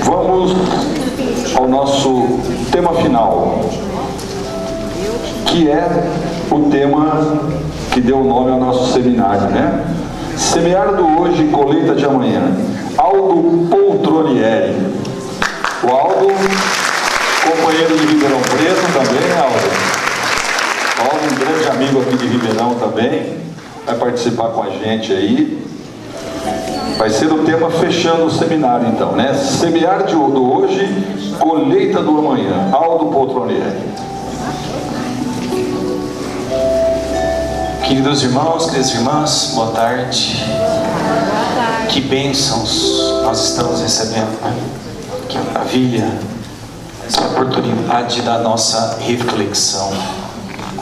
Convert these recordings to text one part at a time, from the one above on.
Vamos ao nosso tema final, que é o tema que deu o nome ao nosso seminário, né? Semear do hoje, colheita de amanhã. Aldo Poltronieri. O Aldo, companheiro de Ribeirão Preto também, né, Aldo? O Aldo, um grande amigo aqui de Ribeirão também, vai participar com a gente aí. Vai ser o tema fechando o seminário então, né? Semear do hoje, colheita do amanhã. Aldo Poltronieri. Queridos irmãos, queridas irmãs, boa tarde. Que bênçãos nós estamos recebendo, né? Que maravilha essa oportunidade da nossa reflexão,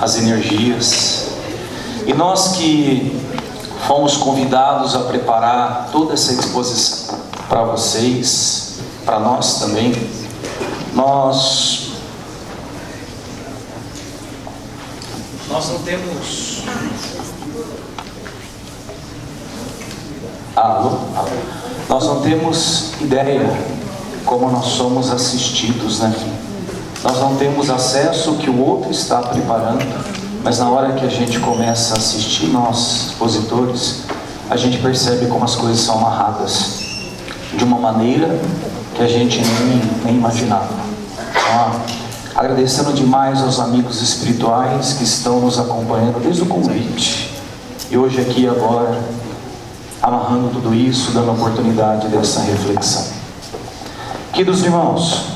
as energias. E nós que fomos convidados a preparar toda essa exposição para vocês, para nós também, nós não temos... Nós não temos ideia como nós somos assistidos, né? Nós não temos acesso ao que o outro está preparando, mas na hora que a gente começa a assistir, nós, expositores, a gente percebe como as coisas são amarradas de uma maneira que a gente nem imaginava. Então, agradecendo demais aos amigos espirituais que estão nos acompanhando desde o convite e hoje aqui agora amarrando tudo isso, dando oportunidade dessa reflexão. Queridos irmãos,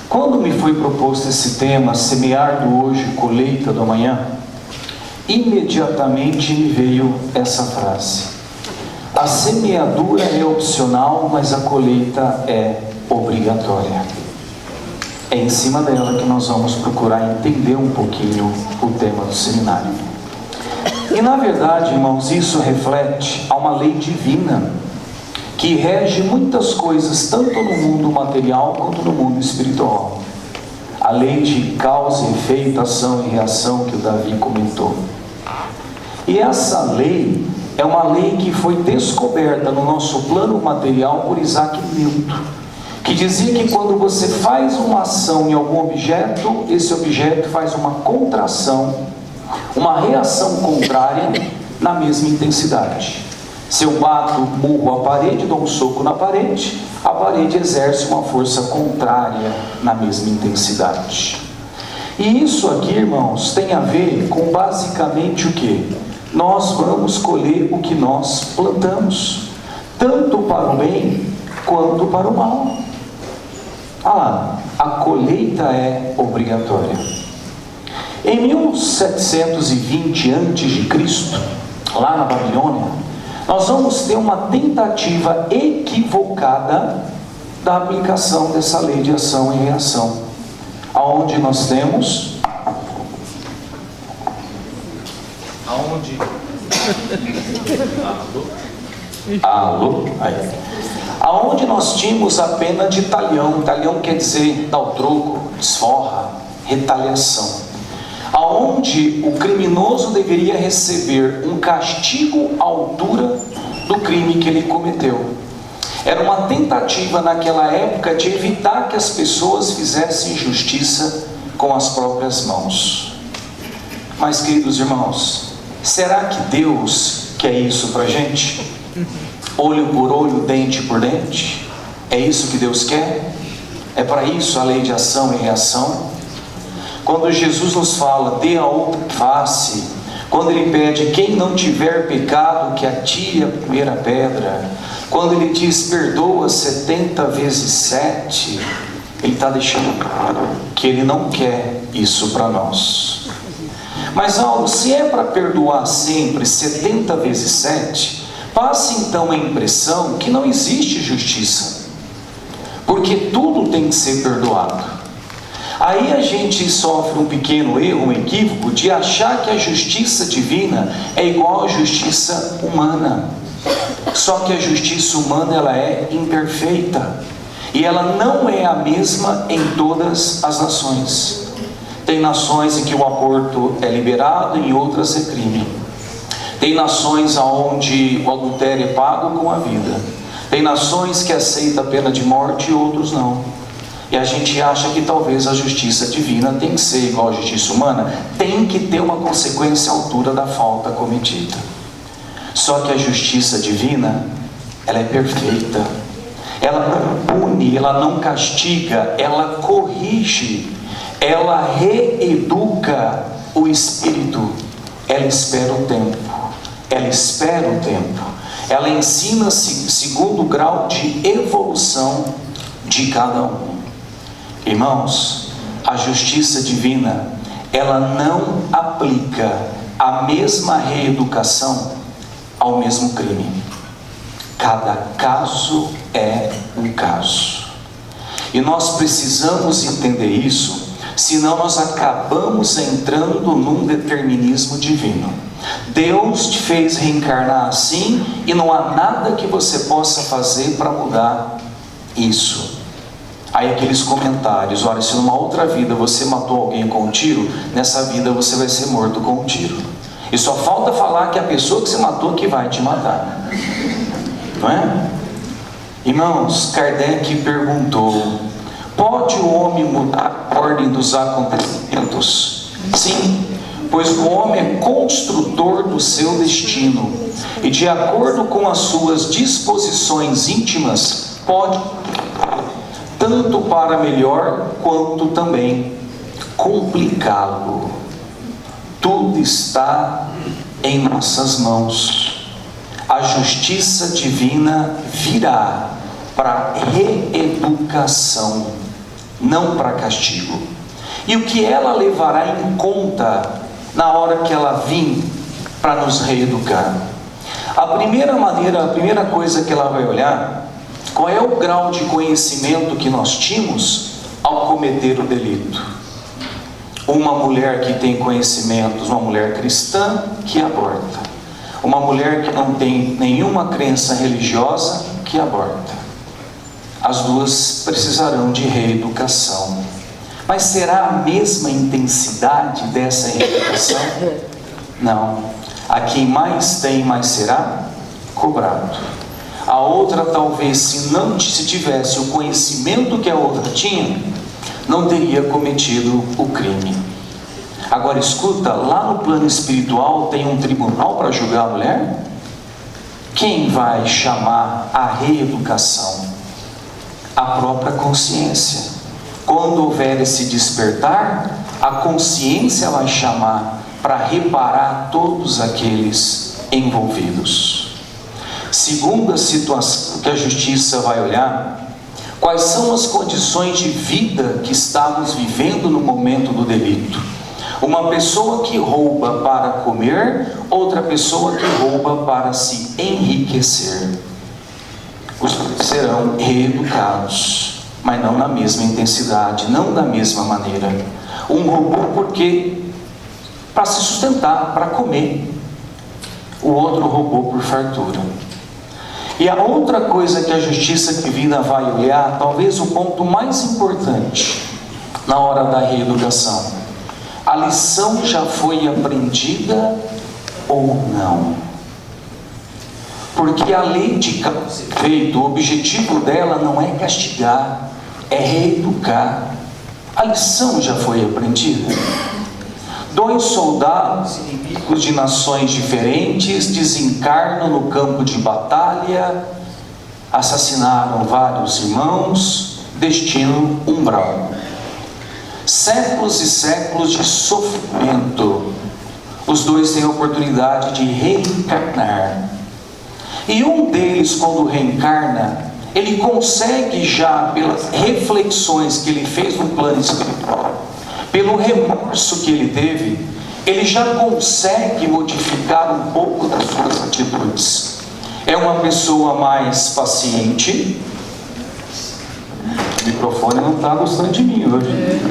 quando me foi proposto esse tema, semear do hoje, colheita do amanhã, imediatamente me veio essa frase: a semeadura é opcional, mas a colheita é obrigatória. É em cima dela que nós vamos procurar entender um pouquinho o tema do seminário. E na verdade, irmãos, isso reflete a uma lei divina que rege muitas coisas, tanto no mundo material quanto no mundo espiritual. A lei de causa e efeito, ação e reação que o Davi comentou. E essa lei é uma lei que foi descoberta no nosso plano material por Isaac Newton, que dizia que quando você faz uma ação em algum objeto, esse objeto faz uma contração, uma reação contrária na mesma intensidade. Se eu bato, murro a parede, dou um soco na parede, a parede exerce uma força contrária na mesma intensidade. E isso aqui, irmãos, tem a ver com basicamente o que? Nós vamos colher o que nós plantamos, tanto para o bem quanto para o mal. A colheita é obrigatória. Em 1720 a.C., lá na Babilônia, nós vamos ter uma tentativa equivocada da aplicação dessa lei de ação e reação, aonde nós temos aonde nós tínhamos a pena de talhão. Talhão quer dizer dar o troco, desforra, retaliação. Aonde o criminoso deveria receber um castigo à altura do crime que ele cometeu. Era uma tentativa naquela época de evitar que as pessoas fizessem justiça com as próprias mãos. Mas, queridos irmãos, será que Deus quer isso pra gente? Olho por olho, dente por dente? É isso que Deus quer? É para isso a lei de ação e reação? Quando Jesus nos fala, dê a outra face, quando Ele pede, quem não tiver pecado, que atire a primeira pedra, quando Ele diz, perdoa 70 vezes 7, Ele está deixando claro que Ele não quer isso para nós. Mas Aldo, se é para perdoar sempre 70 vezes 7, passe então a impressão que não existe justiça, porque tudo tem que ser perdoado. Aí a gente sofre um pequeno erro, um equívoco, de achar que a justiça divina é igual à justiça humana. Só que a justiça humana, ela é imperfeita. E ela não é a mesma em todas as nações. Tem nações em que o aborto é liberado, em outras é crime. Tem nações onde o adultério é pago com a vida. Tem nações que aceitam a pena de morte e outros não. E a gente acha que talvez a justiça divina tem que ser igual à justiça humana, tem que ter uma consequência à altura da falta cometida. Só que a justiça divina, ela é perfeita. Ela não pune, ela não castiga, ela corrige, ela reeduca o espírito. Ela espera o tempo. Ela espera o tempo. Ela ensina segundo o grau de evolução de cada um. Irmãos, a justiça divina, ela não aplica a mesma reeducação ao mesmo crime. Cada caso é um caso. E nós precisamos entender isso, senão nós acabamos entrando num determinismo divino. Deus te fez reencarnar assim e não há nada que você possa fazer para mudar isso. Aí aqueles comentários: olha, se numa outra vida você matou alguém com um tiro, nessa vida você vai ser morto com um tiro. E só falta falar que a pessoa que você matou que vai te matar. Não é? Irmãos, Kardec perguntou: pode o homem mudar a ordem dos acontecimentos? Sim, pois o homem é construtor do seu destino, e de acordo com as suas disposições íntimas, pode tanto para melhor, quanto também complicá-lo. Tudo está em nossas mãos. A justiça divina virá para reeducação, não para castigo. E o que ela levará em conta na hora que ela vir para nos reeducar? A primeira coisa que ela vai olhar: qual é o grau de conhecimento que nós tínhamos ao cometer o delito? Uma mulher que tem conhecimentos, uma mulher cristã que aborta. Uma mulher que não tem nenhuma crença religiosa que aborta. As duas precisarão de reeducação. Mas será a mesma intensidade dessa reeducação? Não. A quem mais tem, mais será cobrado. A outra, talvez, se tivesse o conhecimento que a outra tinha, não teria cometido o crime. Agora escuta, lá no plano espiritual tem um tribunal para julgar a mulher? Quem vai chamar a reeducação? A própria consciência. Quando houver esse despertar, a consciência vai chamar para reparar todos aqueles envolvidos. Segunda situação que a justiça vai olhar: quais são as condições de vida que estávamos vivendo no momento do delito? Uma pessoa que rouba para comer, outra pessoa que rouba para se enriquecer. Os dois serão reeducados, mas não na mesma intensidade, não da mesma maneira. Um roubou porque para se sustentar, para comer. O outro roubou por fartura. E a outra coisa que a justiça divina vai olhar, talvez o ponto mais importante na hora da reeducação: a lição já foi aprendida ou não? Porque a lei de causa e efeito, o objetivo dela não é castigar, é reeducar. A lição já foi aprendida. 2 soldados inimigos de nações diferentes desencarnam no campo de batalha, assassinaram vários irmãos, destino umbral. Séculos e séculos de sofrimento. Os dois têm a oportunidade de reencarnar. E um deles, quando reencarna, ele consegue já, pelas reflexões que ele fez no plano espiritual, pelo remorso que ele teve, ele já consegue modificar um pouco das suas atitudes. É uma pessoa mais paciente. O microfone não está gostando de mim hoje.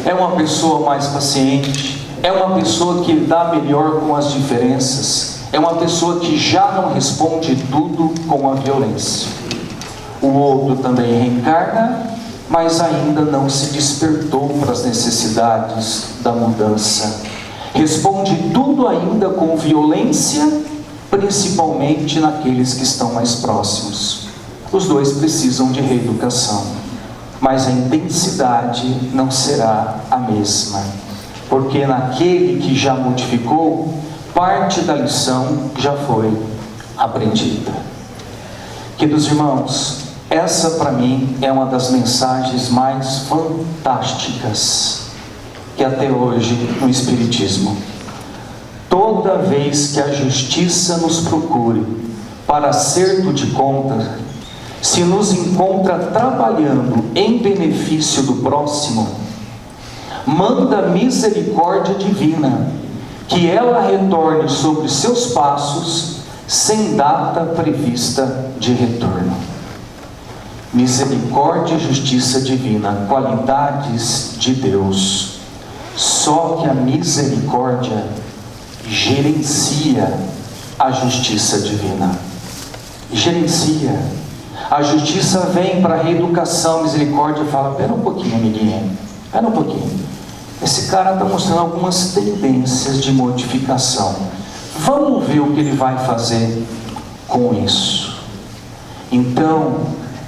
É uma pessoa mais paciente. É uma pessoa que dá melhor com as diferenças. É uma pessoa que já não responde tudo com a violência. O outro também reencarna, mas ainda não se despertou para as necessidades da mudança. Responde tudo ainda com violência principalmente naqueles que estão mais próximos. Os dois precisam de reeducação, mas a intensidade não será a mesma, porque naquele que já modificou, parte da lição já foi aprendida. Queridos irmãos, essa para mim é uma das mensagens mais fantásticas que até hoje no Espiritismo. Toda vez que a justiça nos procure para acerto de contas, se nos encontra trabalhando em benefício do próximo, manda a misericórdia divina que ela retorne sobre seus passos sem data prevista de retorno. Misericórdia e justiça divina, qualidades de Deus. Só que a misericórdia gerencia a justiça divina. Gerencia. A justiça vem para a reeducação, a misericórdia fala: pera um pouquinho, amiguinho, pera um pouquinho. Esse cara está mostrando algumas tendências de modificação. Vamos ver o que ele vai fazer com isso. Então,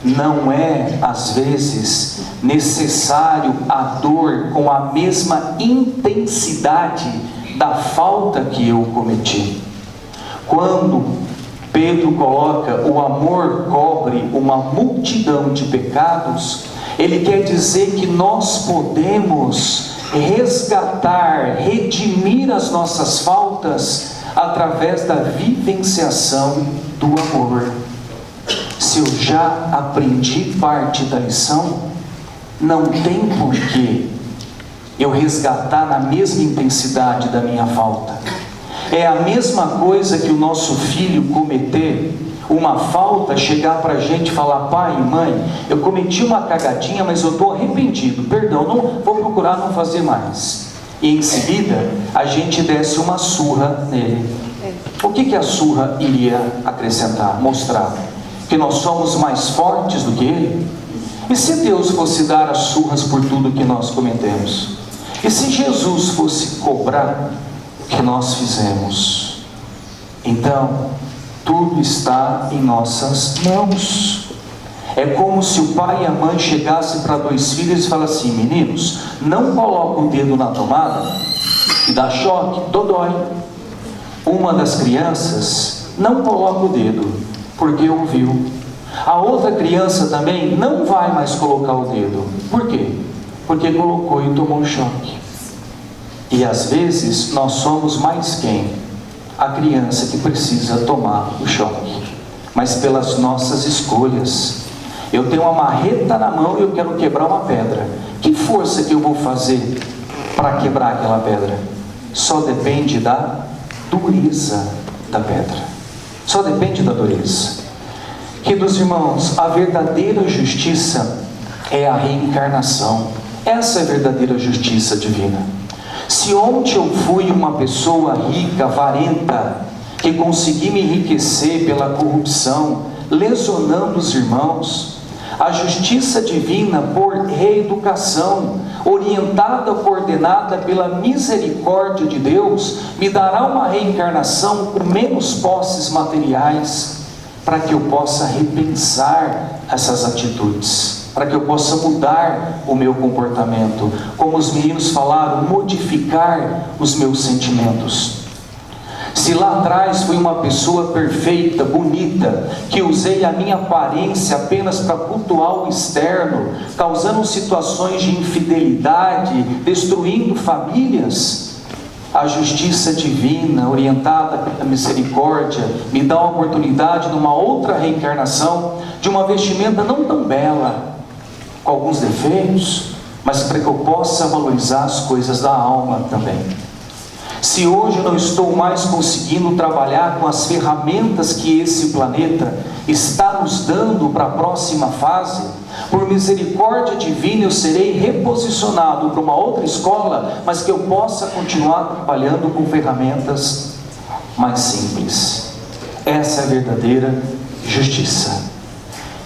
não é, às vezes, necessário a dor com a mesma intensidade da falta que eu cometi. Quando Pedro coloca o amor cobre uma multidão de pecados, ele quer dizer que nós podemos resgatar, redimir as nossas faltas através da vivenciação do amor. Se eu já aprendi parte da lição, não tem porquê eu resgatar na mesma intensidade da minha falta. É a mesma coisa que o nosso filho cometer uma falta, chegar para a gente e falar: pai, mãe, eu cometi uma cagadinha, mas eu estou arrependido, perdão, não vou procurar não fazer mais. E em seguida, a gente desce uma surra nele. O que a surra iria acrescentar? Mostrar que nós somos mais fortes do que ele? E se Deus fosse dar as surras por tudo que nós cometemos? E se Jesus fosse cobrar o que nós fizemos? Então, tudo está em nossas mãos. É como se o pai e a mãe chegassem para dois filhos e falassem: meninos, não coloca o dedo na tomada e dá choque, dodói. Uma das crianças não coloca o dedo porque ouviu. A outra criança também não vai mais colocar o dedo. Por quê? Porque colocou e tomou um choque. E às vezes nós somos mais quem? A criança que precisa tomar o choque, mas pelas nossas escolhas. Eu tenho uma marreta na mão e eu quero quebrar uma pedra. Que força que eu vou fazer para quebrar aquela pedra? Só depende da dureza da pedra. Só depende da dureza. Queridos irmãos, a verdadeira justiça é a reencarnação. Essa é a verdadeira justiça divina. Se ontem eu fui uma pessoa rica, avarenta, que consegui me enriquecer pela corrupção, lesionando os irmãos, a justiça divina, por reeducação, orientada, coordenada pela misericórdia de Deus, me dará uma reencarnação com menos posses materiais, para que eu possa repensar essas atitudes, para que eu possa mudar o meu comportamento, como os meninos falaram, modificar os meus sentimentos. Se lá atrás fui uma pessoa perfeita, bonita, que usei a minha aparência apenas para cultuar o externo, causando situações de infidelidade, destruindo famílias, a justiça divina, orientada pela misericórdia, me dá uma oportunidade numa outra reencarnação, de uma vestimenta não tão bela, com alguns defeitos, mas para que eu possa valorizar as coisas da alma também. Se hoje eu não estou mais conseguindo trabalhar com as ferramentas que esse planeta está nos dando para a próxima fase, por misericórdia divina eu serei reposicionado para uma outra escola, mas que eu possa continuar trabalhando com ferramentas mais simples. Essa é a verdadeira justiça.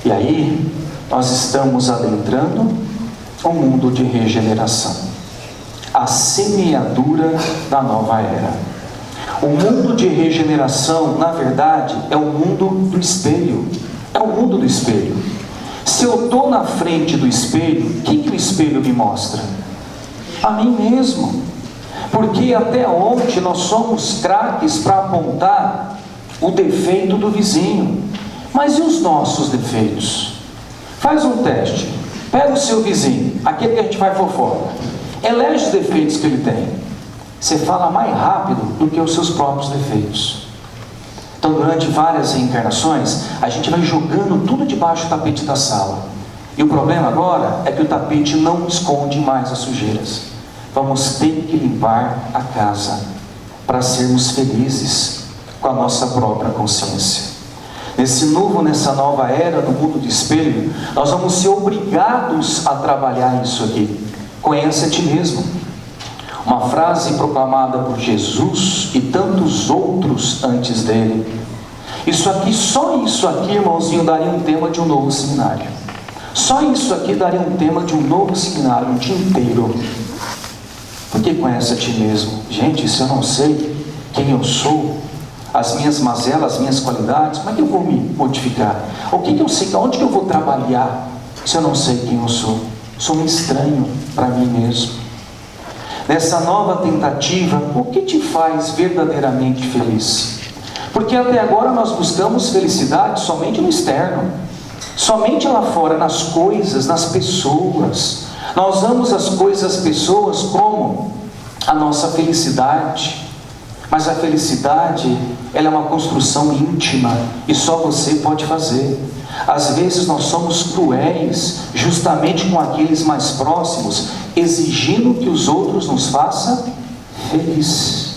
E aí nós estamos adentrando um mundo de regeneração, a semeadura da nova era. O mundo de regeneração, na verdade, é o mundo do espelho. É o mundo do espelho. Se eu estou na frente do espelho, o que o espelho me mostra? A mim mesmo. Porque até onde nós somos craques para apontar o defeito do vizinho. Mas e os nossos defeitos? Faz um teste. Pega o seu vizinho, aquele que a gente faz fofoca. Elege os defeitos que ele tem. Você fala mais rápido do que os seus próprios defeitos. Então, durante várias reencarnações, a gente vai jogando tudo debaixo do tapete da sala. E o problema agora é que o tapete não esconde mais as sujeiras. Vamos ter que limpar a casa para sermos felizes com a nossa própria consciência. Nessa nova era, no mundo do espelho, nós vamos ser obrigados a trabalhar isso aqui. Conhece a ti mesmo. Uma frase proclamada por Jesus e tantos outros antes dele. Só isso aqui, irmãozinho, daria um tema de um novo seminário. Só isso aqui daria um tema de um novo seminário, um dia inteiro. Porque conhece a ti mesmo. Gente, se eu não sei quem eu sou, as minhas mazelas, as minhas qualidades, como é que eu vou me modificar? O que eu sei, onde que eu vou trabalhar, se eu não sei quem eu sou? Sou um estranho para mim mesmo. Nessa nova tentativa, o que te faz verdadeiramente feliz? Porque até agora nós buscamos felicidade somente no externo, somente lá fora, nas coisas, nas pessoas. Nós usamos as coisas, as pessoas como a nossa felicidade. Mas a felicidade, ela é uma construção íntima e só você pode fazer. Às vezes nós somos cruéis justamente com aqueles mais próximos, exigindo que os outros nos façam felizes,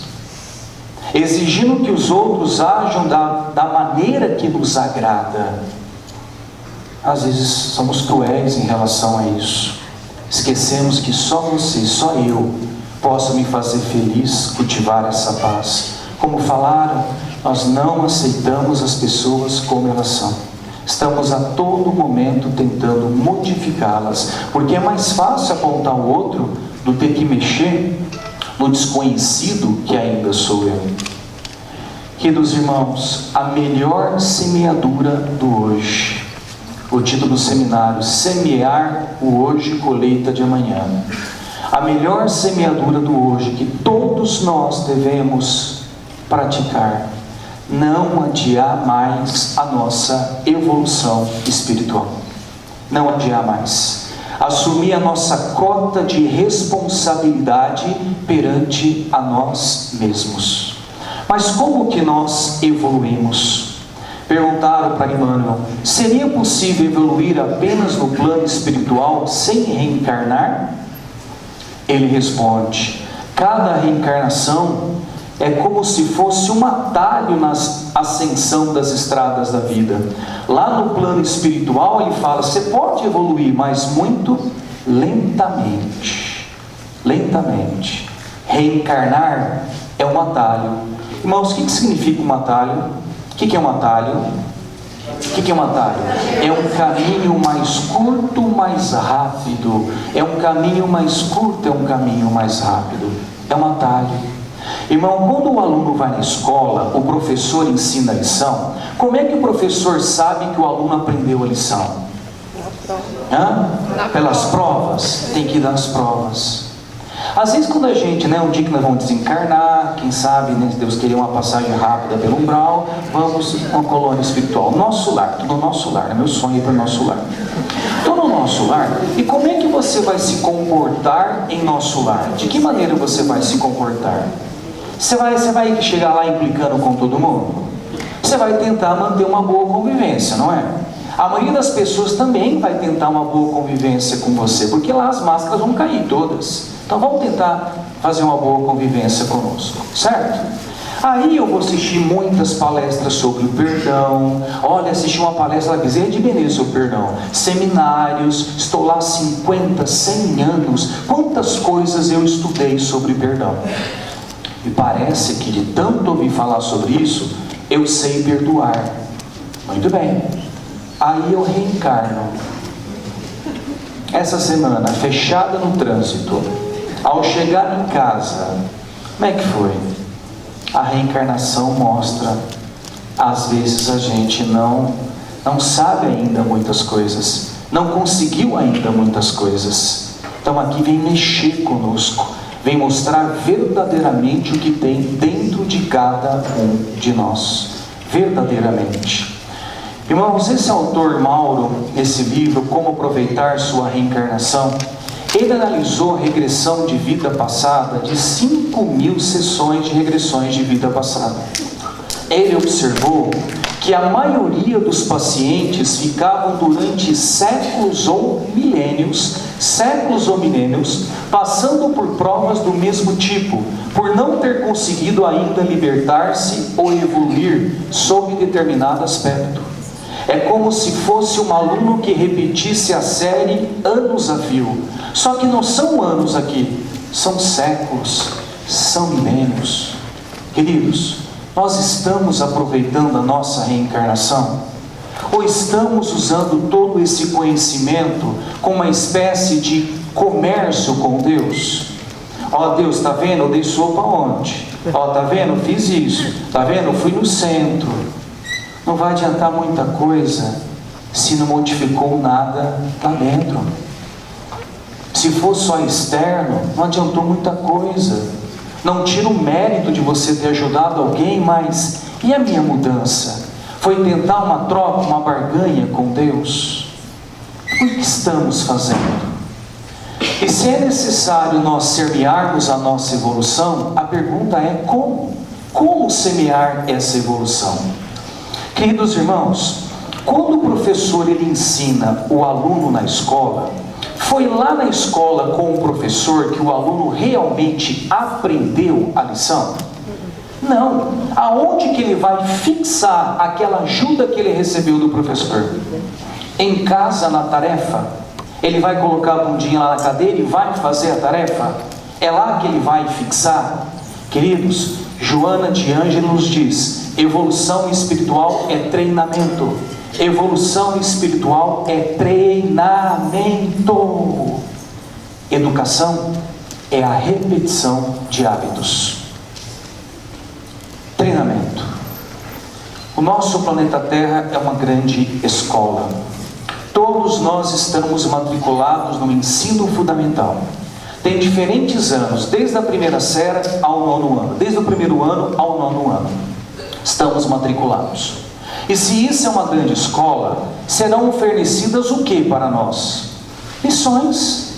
exigindo que os outros ajam da maneira que nos agrada. Às vezes somos cruéis em relação a isso. Esquecemos que só você, só eu posso me fazer feliz, cultivar essa paz. Como falaram, nós não aceitamos as pessoas como elas são. Estamos a todo momento tentando modificá-las, porque é mais fácil apontar o outro do que ter que mexer no desconhecido que ainda sou eu. Queridos irmãos, a melhor semeadura do hoje. O título do seminário: Semear o hoje, colheita de amanhã. A melhor semeadura do hoje que todos nós devemos praticar: não adiar mais a nossa evolução espiritual. Não adiar mais. Assumir a nossa cota de responsabilidade perante a nós mesmos. Mas como que nós evoluímos? Perguntaram para Emmanuel: seria possível evoluir apenas no plano espiritual sem reencarnar? Ele responde: cada reencarnação é como se fosse um atalho na ascensão das estradas da vida. Lá no plano espiritual ele fala: você pode evoluir, mas muito lentamente. Lentamente. Reencarnar é um atalho. Irmãos, o que significa um atalho? O que é um atalho? O que é um atalho? É um caminho mais curto, mais rápido. É um caminho mais curto, é um caminho mais rápido. É um atalho. Irmão, quando o aluno vai na escola, o professor ensina a lição, como é que o professor sabe que o aluno aprendeu a lição? Pelas provas. Tem que ir nas provas. Às vezes quando a gente, um dia que nós vamos desencarnar, quem sabe, se Deus querer uma passagem rápida pelo umbral, vamos a uma colônia espiritual. Nosso lar, tudo no nosso lar, meu sonho é para o nosso lar. Estou no nosso lar, e como é que você vai se comportar em nosso lar? De que maneira você vai se comportar? Você vai chegar lá implicando com todo mundo? Você vai tentar manter uma boa convivência, não é? A maioria das pessoas também vai tentar uma boa convivência com você, porque lá as máscaras vão cair todas. Então vamos tentar fazer uma boa convivência conosco, certo? Aí eu vou assistir muitas palestras sobre o perdão. Olha, assisti uma palestra lá, Bezerra de Menezes sobre o perdão. Seminários, estou lá 50, 100 anos. Quantas coisas eu estudei sobre perdão. E parece que de tanto ouvir falar sobre isso, eu sei perdoar. Muito bem. Aí eu reencarno. Essa semana, fechada no trânsito, ao chegar em casa, como é que foi? a reencarnação mostra, às vezes a gente não sabe ainda muitas coisas, não conseguiu ainda muitas coisas. Então aqui vem mexer conosco, vem mostrar verdadeiramente o que tem dentro de cada um de nós, verdadeiramente. Irmãos, esse autor Mauro, esse livro, Como Aproveitar Sua Reencarnação, ele analisou a regressão de vida passada de 5.000 sessões de regressões de vida passada. Ele observou que a maioria dos pacientes ficavam durante séculos ou milênios, passando por provas do mesmo tipo, por não ter conseguido ainda libertar-se ou evoluir sob determinado aspecto. É como se fosse um aluno que repetisse a série anos a fio. Só que não são anos aqui, são séculos, são milênios. Queridos, nós estamos aproveitando a nossa reencarnação? Ou estamos usando todo esse conhecimento como uma espécie de comércio com Deus? Ó Deus, está vendo? Eu dei sopa ontem. Ó, está vendo? Eu fiz isso. Está vendo? Eu fui no centro. Não vai adiantar muita coisa se não modificou nada lá dentro. Se for só externo, não adiantou muita coisa. Não tira o mérito de você ter ajudado alguém, mas e a minha mudança? Foi tentar uma troca, uma barganha com Deus? O que estamos fazendo? E se é necessário nós semearmos a nossa evolução, a pergunta é como? Como semear essa evolução? Queridos irmãos, quando o professor ele ensina o aluno na escola, foi lá na escola com o professor que o aluno realmente aprendeu a lição? Não. Aonde que ele vai fixar aquela ajuda que ele recebeu do professor? Em casa, na tarefa? Ele vai colocar a bundinha lá na cadeira e vai fazer a tarefa? É lá que ele vai fixar? Queridos, Joana de Ângelo nos diz: evolução espiritual é treinamento. Evolução espiritual é treinamento. Educação é a repetição de hábitos. Treinamento. O nosso planeta Terra é uma grande escola. Todos nós estamos matriculados no ensino fundamental. Tem diferentes anos, desde a primeira série ao 9º ano, desde o primeiro ano ao 9º ano. Estamos matriculados. E se isso é uma grande escola, serão fornecidas o que para nós? Lições.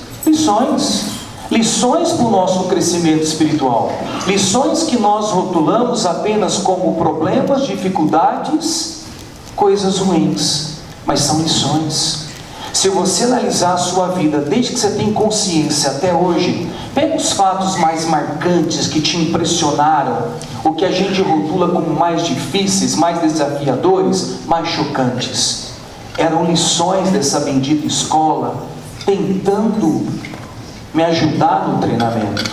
Lições para o nosso crescimento espiritual. Lições que nós rotulamos apenas como problemas, dificuldades, coisas ruins. Mas são lições. Se você analisar a sua vida, desde que você tem consciência até hoje, pega os fatos mais marcantes que te impressionaram, o que a gente rotula como mais difíceis, mais desafiadores, mais chocantes. Eram lições dessa bendita escola, tentando me ajudar no treinamento.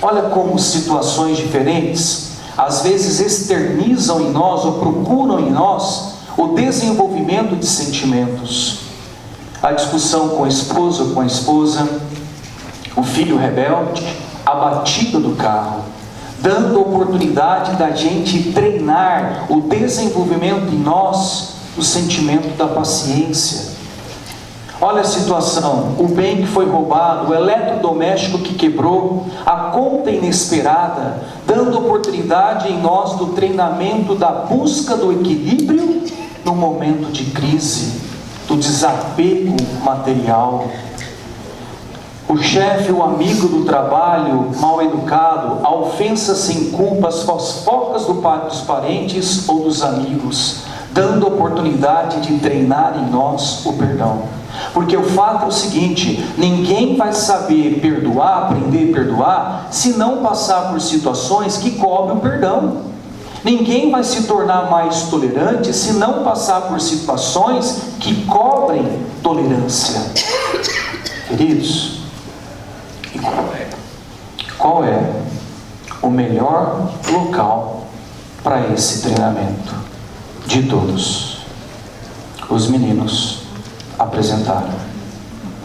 Olha como situações diferentes, às vezes externizam em nós, ou procuram em nós, o desenvolvimento de sentimentos. A discussão com o esposo ou com a esposa, o filho rebelde, a batida do carro, dando a oportunidade da gente treinar o desenvolvimento em nós do sentimento da paciência. Olha a situação, o bem que foi roubado, o eletrodoméstico que quebrou, a conta inesperada, dando oportunidade em nós do treinamento da busca do equilíbrio no momento de crise, do desapego material. O chefe, o amigo do trabalho, mal educado, a ofensa sem culpa, as fofocas dos parentes ou dos amigos, dando oportunidade de treinar em nós o perdão. Porque o fato é o seguinte: ninguém vai saber perdoar, aprender a perdoar, se não passar por situações que cobrem o perdão. Ninguém vai se tornar mais tolerante se não passar por situações que cobrem tolerância. Queridos, qual é o melhor local para esse treinamento? De todos, os meninos apresentaram: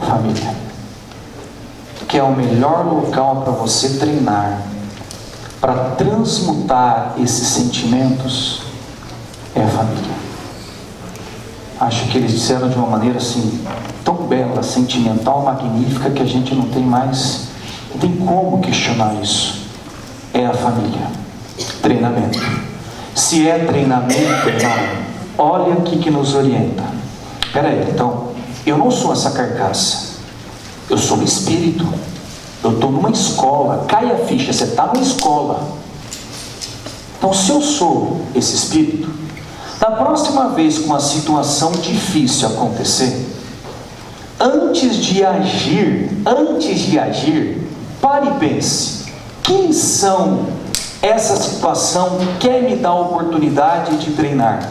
família, que é o melhor local para você treinar para transmutar esses sentimentos é a família. Acho que eles disseram de uma maneira assim, tão bela, sentimental, magnífica, que a gente não tem como questionar isso. É a família. Treinamento. Se é treinamento, irmão, olha o que nos orienta. Espera aí, então, eu não sou essa carcaça. Eu sou um espírito. Eu estou numa escola. Cai a ficha, você está numa escola. Então, se eu sou esse espírito, da próxima vez que uma situação difícil acontecer, antes de agir, pare e pense. Quem são essa situação que quer me dar a oportunidade de treinar?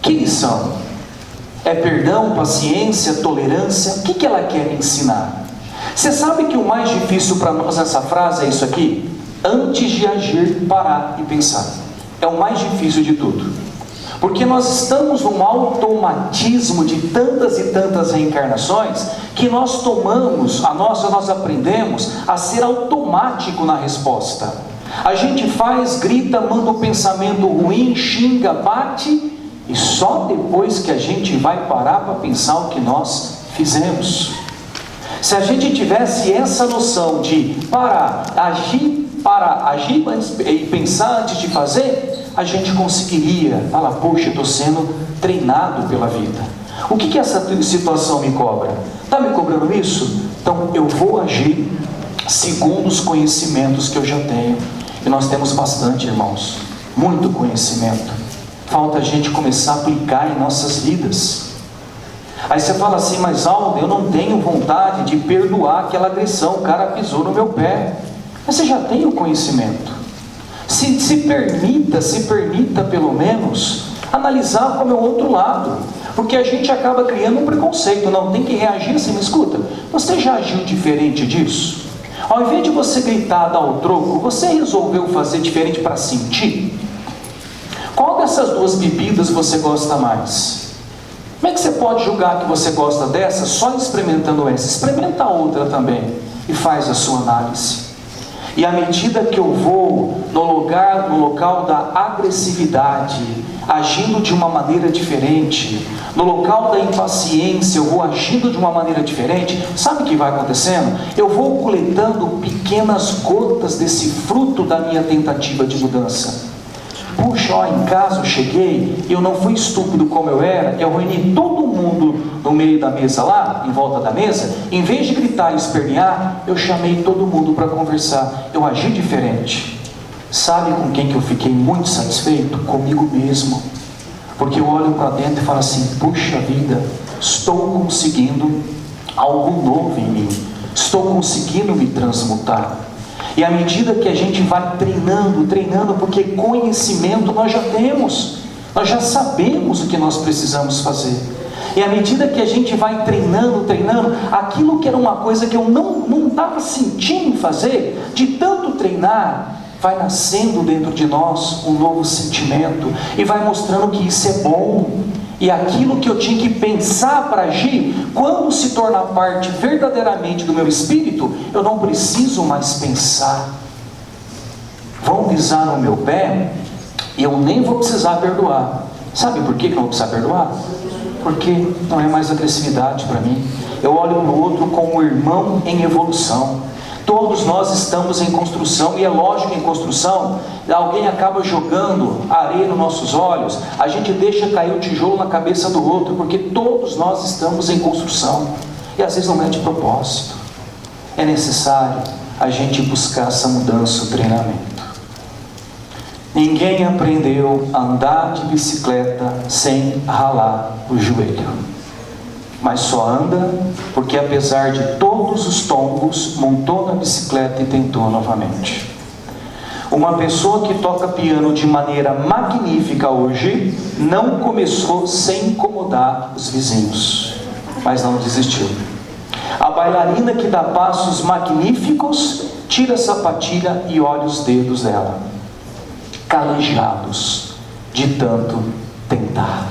Quem são? É perdão, paciência, tolerância? O que ela quer me ensinar? Você sabe que o mais difícil para nós nessa frase é isso aqui? Antes de agir, parar e pensar. É o mais difícil de tudo. Porque nós estamos num automatismo de tantas e tantas reencarnações, que nós nós aprendemos a ser automático na resposta. A gente faz, grita, manda um pensamento ruim, xinga, bate, e só depois que a gente vai parar para pensar o que nós fizemos. Se a gente tivesse essa noção de agir e pensar antes de fazer, a gente conseguiria falar, poxa, estou sendo treinado pela vida. O que essa situação me cobra? Está me cobrando isso? Então eu vou agir segundo os conhecimentos que eu já tenho. E nós temos bastante, irmãos, muito conhecimento. Falta a gente começar a aplicar em nossas vidas. Aí você fala assim, mas Aldo, eu não tenho vontade de perdoar aquela agressão, o cara pisou no meu pé. Mas você já tem o conhecimento. Se permita pelo menos analisar como é o outro lado, porque a gente acaba criando um preconceito. Não, tem que reagir assim. Mas escuta, você já agiu diferente disso? Ao invés de você gritar, dar o troco, você resolveu fazer diferente para sentir? Qual dessas duas bebidas você gosta mais? Como é que você pode julgar que você gosta dessa só experimentando essa? Experimenta a outra também e faz a sua análise. E à medida que eu vou no local da agressividade, agindo de uma maneira diferente, no local da impaciência, eu vou agindo de uma maneira diferente, sabe o que vai acontecendo? Eu vou coletando pequenas gotas desse fruto da minha tentativa de mudança. Puxa, em casa eu cheguei, eu não fui estúpido como eu era, eu reuni todo mundo no meio da mesa lá, em volta da mesa, em vez de gritar e espernear, eu chamei todo mundo para conversar, eu agi diferente. Sabe com quem que eu fiquei muito satisfeito? Comigo mesmo. Porque eu olho para dentro e falo assim, puxa vida, estou conseguindo algo novo em mim, estou conseguindo me transmutar. E à medida que a gente vai treinando, porque conhecimento nós já temos, nós já sabemos o que nós precisamos fazer. E à medida que a gente vai treinando, aquilo que era uma coisa que eu não estava sentindo fazer, de tanto treinar, vai nascendo dentro de nós um novo sentimento, e vai mostrando que isso é bom. E aquilo que eu tinha que pensar para agir, quando se torna parte verdadeiramente do meu espírito, eu não preciso mais pensar. Vão pisar no meu pé, e eu nem vou precisar perdoar. Sabe por que eu não vou precisar perdoar? Porque não é mais agressividade para mim. Eu olho no outro como um irmão em evolução. Todos nós estamos em construção, e é lógico que em construção, alguém acaba jogando areia nos nossos olhos, a gente deixa cair o tijolo na cabeça do outro, porque todos nós estamos em construção, e às vezes não é de propósito. É necessário a gente buscar essa mudança, o treinamento. Ninguém aprendeu a andar de bicicleta sem ralar o joelho. Mas só anda porque, apesar de todos os tombos, montou na bicicleta e tentou novamente. Uma pessoa que toca piano de maneira magnífica hoje, não começou sem incomodar os vizinhos, mas não desistiu. A bailarina que dá passos magníficos, tira a sapatilha e olha os dedos dela, calejados de tanto tentar.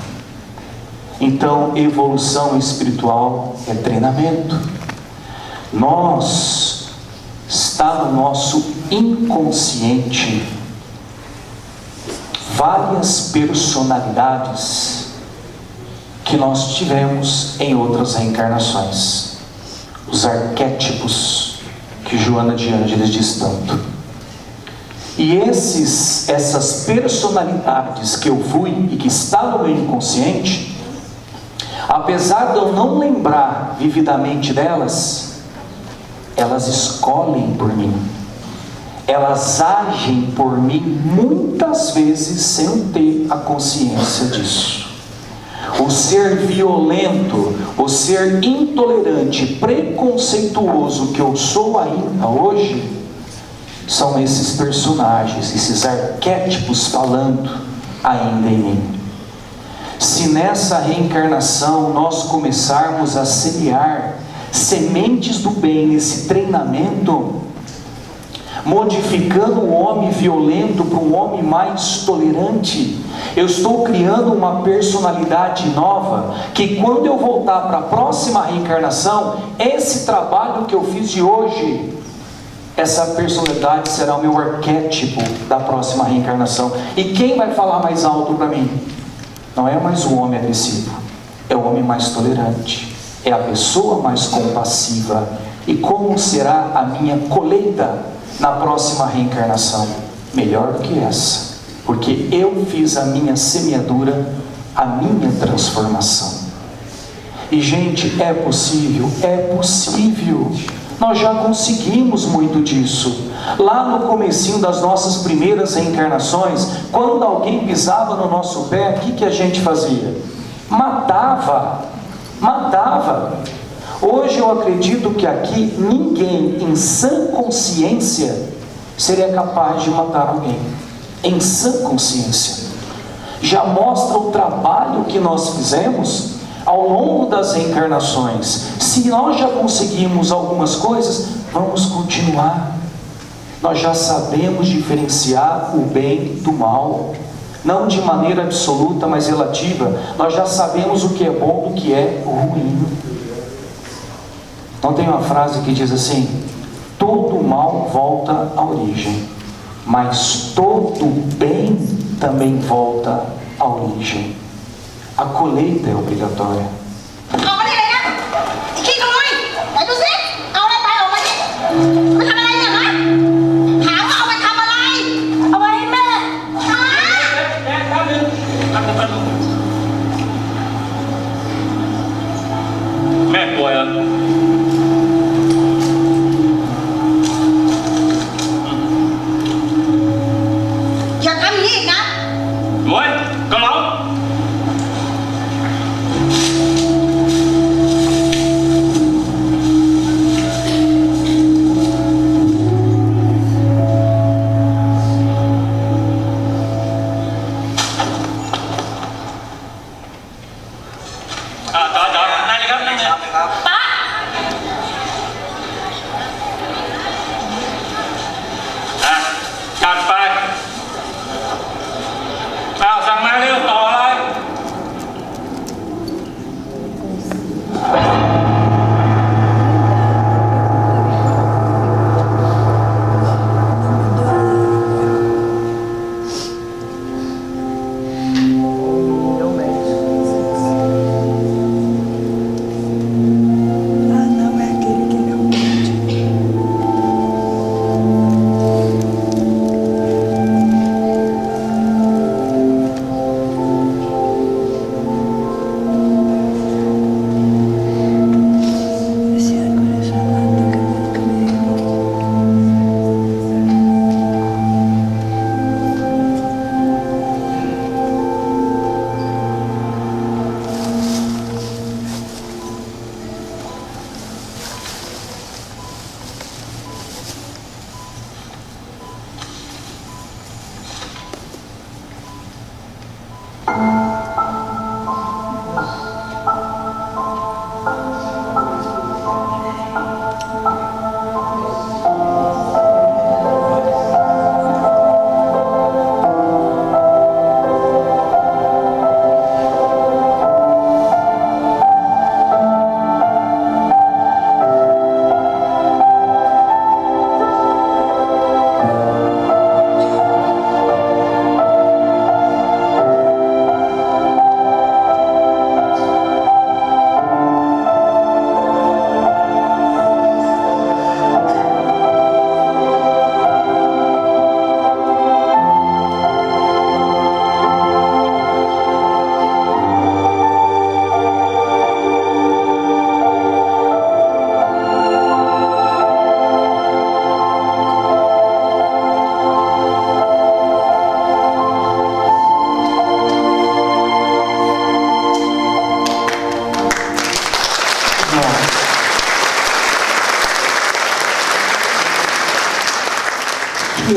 Então, evolução espiritual é treinamento. Nós está no nosso inconsciente várias personalidades que nós tivemos em outras reencarnações. Os arquétipos que Joana de Ângeles diz tanto. E essas personalidades que eu fui e que está no meu inconsciente, apesar de eu não lembrar vividamente delas, elas escolhem por mim. Elas agem por mim muitas vezes sem ter a consciência disso. O ser violento, o ser intolerante, preconceituoso que eu sou ainda hoje, são esses personagens, esses arquétipos falando ainda em mim. Se nessa reencarnação nós começarmos a semear sementes do bem nesse treinamento, modificando o homem violento para um homem mais tolerante, eu estou criando uma personalidade nova, que quando eu voltar para a próxima reencarnação, esse trabalho que eu fiz de hoje, essa personalidade será o meu arquétipo da próxima reencarnação. E quem vai falar mais alto para mim? Não é mais o homem agressivo, é o homem mais tolerante, é a pessoa mais compassiva. E como será a minha colheita na próxima reencarnação? Melhor do que essa, porque eu fiz a minha semeadura, a minha transformação. E gente, é possível, nós já conseguimos muito disso. Lá no comecinho das nossas primeiras reencarnações, quando alguém pisava no nosso pé, o que a gente fazia? Matava. Hoje eu acredito que aqui ninguém em sã consciência seria capaz de matar alguém. Em sã consciência. Já mostra o trabalho que nós fizemos ao longo das reencarnações. Se nós já conseguimos algumas coisas, vamos continuar. Nós já sabemos diferenciar o bem do mal, não de maneira absoluta, mas relativa. Nós já sabemos o que é bom do que é ruim. Não tem uma frase que diz assim: todo mal volta à origem, mas todo bem também volta à origem. A colheita é obrigatória.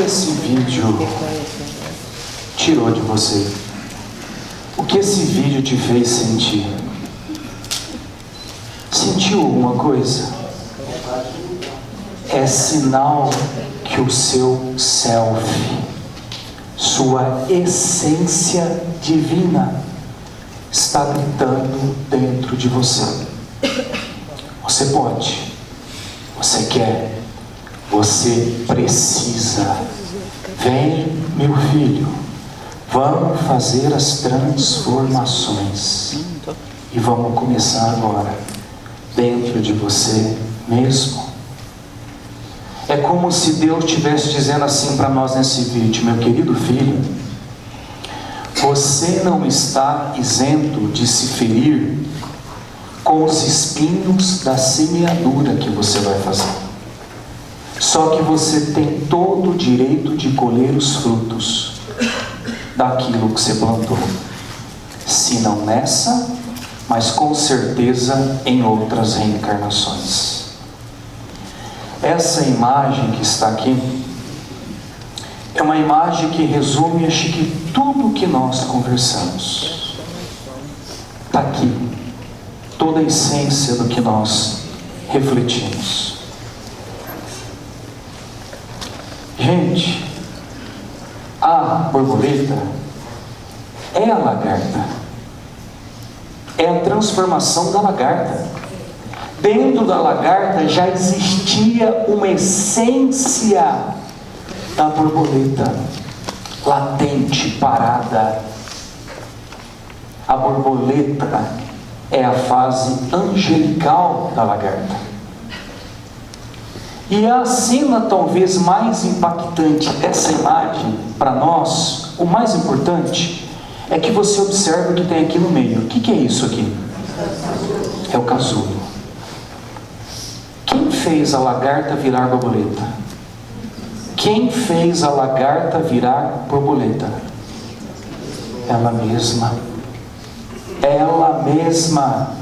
esse vídeo tirou de você? O que esse vídeo te fez sentir? Sentiu alguma coisa? É sinal que o seu self, sua essência divina, está gritando dentro de você. Você pode, você quer, você precisa. Vem, meu filho, vamos fazer as transformações. E vamos começar agora, dentro de você mesmo. É como se Deus estivesse dizendo assim para nós nesse vídeo: meu querido filho, você não está isento de se ferir com os espinhos da semeadura que você vai fazer. Só que você tem todo o direito de colher os frutos daquilo que você plantou. Se não nessa, mas com certeza em outras reencarnações. Essa imagem que está aqui é uma imagem que resume, acho que tudo que nós conversamos. Está aqui toda a essência do que nós refletimos. Gente, a borboleta é a lagarta, é a transformação da lagarta. Dentro da lagarta já existia uma essência da borboleta, latente, parada. A borboleta é a fase angelical da lagarta. E a cena talvez mais impactante dessa imagem, para nós, o mais importante, é que você observa o que tem aqui no meio. O que é isso aqui? É o casulo. Quem fez a lagarta virar borboleta? Quem fez a lagarta virar borboleta? Ela mesma. Ela mesma.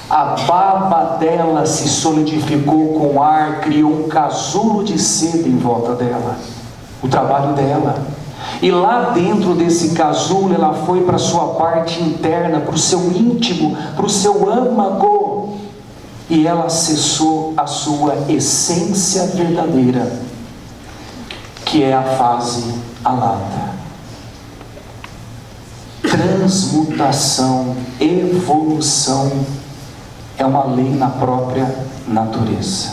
A baba dela se solidificou com ar, criou um casulo de seda em volta dela. O trabalho dela. E lá dentro desse casulo ela foi para a sua parte interna, para o seu íntimo, para o seu âmago. E ela acessou a sua essência verdadeira, que é a fase alada. Transmutação, evolução, é uma lei na própria natureza.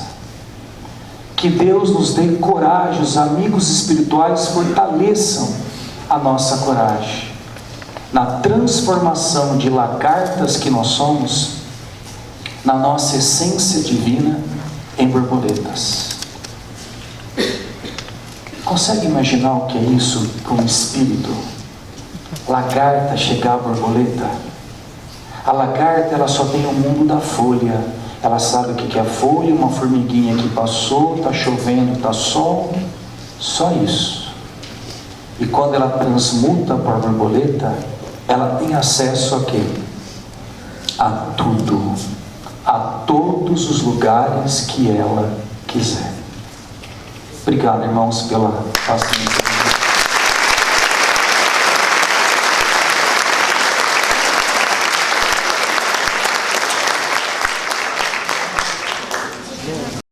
Que Deus nos dê coragem, os amigos espirituais fortaleçam a nossa coragem na transformação de lagartas que nós somos, na nossa essência divina, em borboletas. Consegue imaginar o que é isso para um espírito? Lagarta chegar à borboleta. A lagarta, ela só tem o mundo da folha. Ela sabe o que é a folha, uma formiguinha que passou, está chovendo, está sol, só isso. E quando ela transmuta para a borboleta, ela tem acesso a quê? A tudo, a todos os lugares que ela quiser. Obrigado, irmãos, pela paciência.